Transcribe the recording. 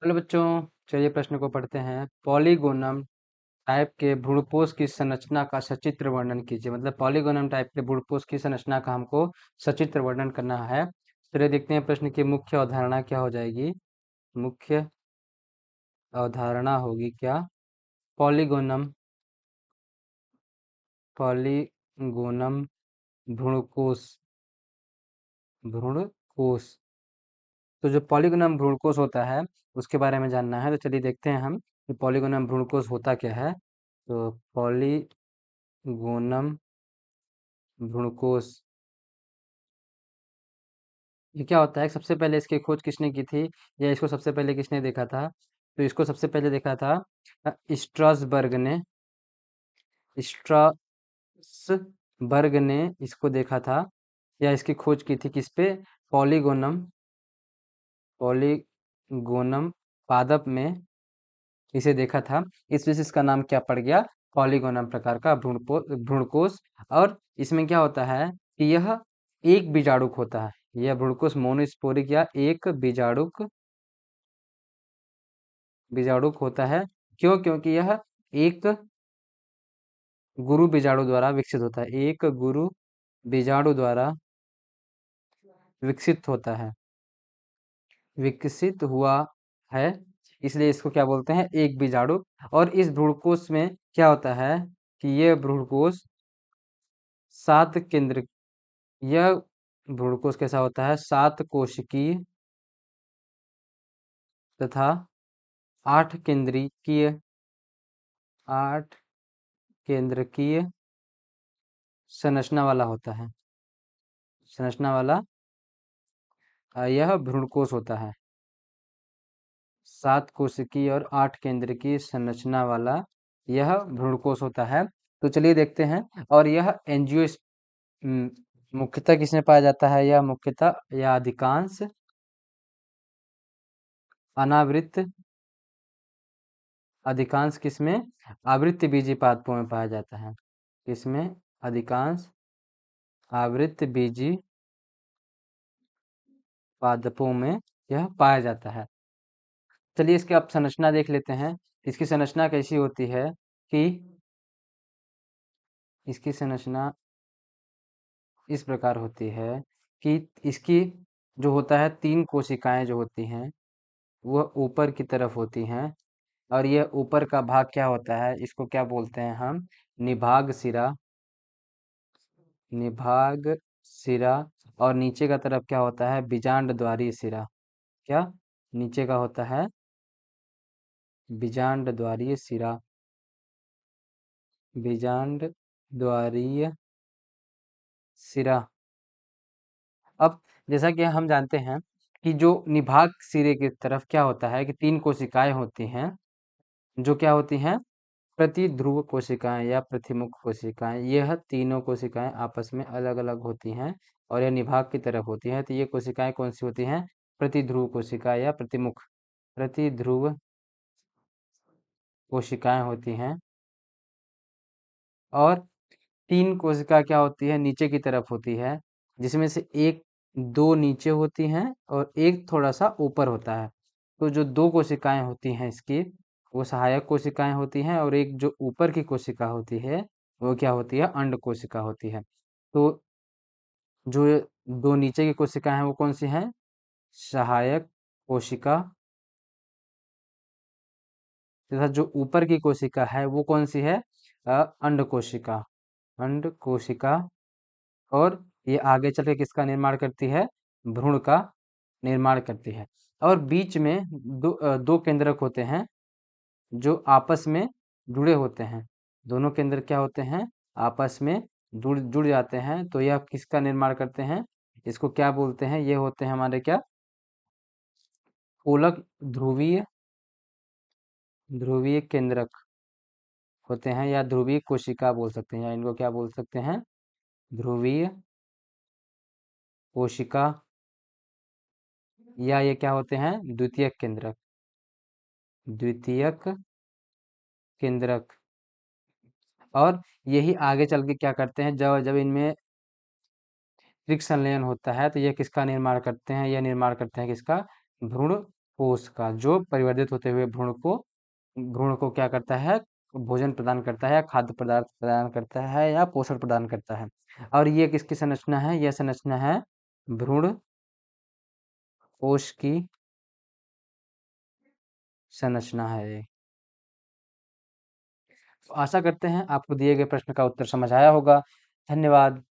Hello बच्चों, चलिए प्रश्न को पढ़ते हैं। पॉलीगोनम टाइप के भ्रूणपोष की संरचना का सचित्र वर्णन कीजिए। मतलब पॉलीगोनम टाइप के भ्रूणपोष की संरचना का हमको सचित्र वर्णन करना है। चलिए देखते हैं प्रश्न की मुख्य अवधारणा क्या हो जाएगी। मुख्य अवधारणा होगी क्या? पॉलीगोनम पॉलीगोनम भ्रूणकोष भ्रूणकोष। तो जो पॉलीगोनम भ्रूणकोष होता है उसके बारे में जानना है। तो चलिए देखते हैं हम कि पॉलीगोनम भ्रूणकोष होता क्या है। तो पॉलीगोनम भ्रूणकोष ये क्या होता है? सबसे पहले इसकी खोज किसने की थी, या इसको सबसे पहले किसने देखा था? तो इसको सबसे पहले देखा था स्ट्रासबर्ग ने। स्ट्रासबर्ग ने इसको देखा था, या इसकी खोज की थी किस पे? पॉलीगोनम पॉलीगोनम पादप में इसे देखा था। इस वजह से इसका नाम क्या पड़ गया? पॉलीगोनम प्रकार का भ्रूणकोष। और इसमें क्या होता है कि यह एक बीजाणुक होता है। यह भ्रूणकोष मोनोस्पोरिक या एक बीजाणुक होता है। क्यों? क्योंकि यह एक गुरु बीजाणु द्वारा विकसित होता है। एक गुरु बीजाणु द्वारा विकसित होता है, विकसित हुआ है। इसलिए इसको क्या बोलते हैं? एक बीजाणु। और इस भ्रूणकोष में क्या होता है कि यह भ्रूणकोष 7 केंद्र यह भ्रूणकोष कैसा होता है? 7 कोशिकीय तथा 8 केंद्रीय 8 केंद्रकीय संरचना वाला होता है। संरचना वाला यह भ्रूणकोष होता है। 7 कोशिकीय और 8 केंद्र की संरचना वाला यह भ्रूणकोष होता है। तो चलिए देखते हैं। और यह एंजियो मुख्यतः किसमें पाया जाता है? यह मुख्यतः या अधिकांश अनावृत अधिकांश किसमें? आवृत्त बीजी पादपों में पाया जाता है। किसमें? अधिकांश आवृत्त बीजी पादपों में यह पाया जाता है। चलिए इसकी अब संरचना देख लेते हैं। इसकी संरचना कैसी होती है कि इसकी संरचना इस प्रकार होती है कि इसकी जो होता है 3 कोशिकाएं जो होती हैं वह ऊपर की तरफ होती हैं। और यह ऊपर का भाग क्या होता है? इसको क्या बोलते हैं हम? निभाग सिरा। निभाग सिरा। और नीचे का तरफ क्या होता है? बीजांड द्वारी सिरा। क्या नीचे का होता है? बीजांड द्वारीय सिरा। बीजांड द्वारीय सिरा। अब जैसा कि हम जानते हैं कि जो निभाग सिरे की तरफ क्या होता है कि 3 कोशिकाएं होती हैं, जो क्या होती हैं? प्रतिध्रुव कोशिकाएं या प्रतिमुख कोशिकाएं। यह तीनों कोशिकाएं आपस में अलग अलग होती हैं और यह निभाग की तरफ होती हैं। तो ये कोशिकाएं कौन सी होती हैं? प्रतिध्रुव कोशिका या प्रतिध्रुव कोशिकाएं होती हैं। और 3 कोशिका क्या होती है? नीचे की तरफ होती है, जिसमें से एक दो नीचे होती हैं और एक थोड़ा सा ऊपर होता है। तो जो 2 कोशिकाएं होती हैं इसकी, वो सहायक कोशिकाएं होती हैं, और एक जो ऊपर की कोशिका होती है वो क्या होती है? अंड कोशिका होती है। तो जो ये 2 नीचे की कोशिकाएं हैं वो कौन सी हैं? सहायक कोशिका। तथा जो ऊपर की कोशिका है वो कौन सी है? अंड कोशिका। अंड कोशिका। और ये आगे चल के किसका निर्माण करती है? भ्रूण का निर्माण करती है। और बीच में दो केंद्रक होते हैं जो आपस में जुड़े होते हैं। दोनों केंद्र क्या होते हैं? आपस में जुड़ जुड़ जाते हैं। तो यह किसका निर्माण करते हैं? इसको क्या बोलते हैं? ये होते हैं हमारे क्या? पूलक ध्रुवीय ध्रुवीय केंद्रक होते हैं, या ध्रुवीय कोशिका बोल सकते हैं, या इनको क्या बोल सकते हैं? ध्रुवीय कोशिका। या ये क्या होते हैं? द्वितीयक केंद्रक। द्वितीयक केंद्रक। और यही आगे चल के क्या करते हैं? जब जब इनमें त्रिक संलयन होता है तो यह किसका निर्माण करते हैं? यह निर्माण करते हैं किसका? भ्रूण कोश का, जो परिवर्धित होते हुए भ्रूण को क्या करता है, भोजन प्रदान करता है या खाद्य पदार्थ प्रदान करता है या पोषण प्रदान करता है। और ये किसकी संरचना है, यह संरचना है भ्रूण कोश की संरचना है ये। तो आशा करते हैं आपको दिए गए प्रश्न का उत्तर समझ आया होगा। धन्यवाद।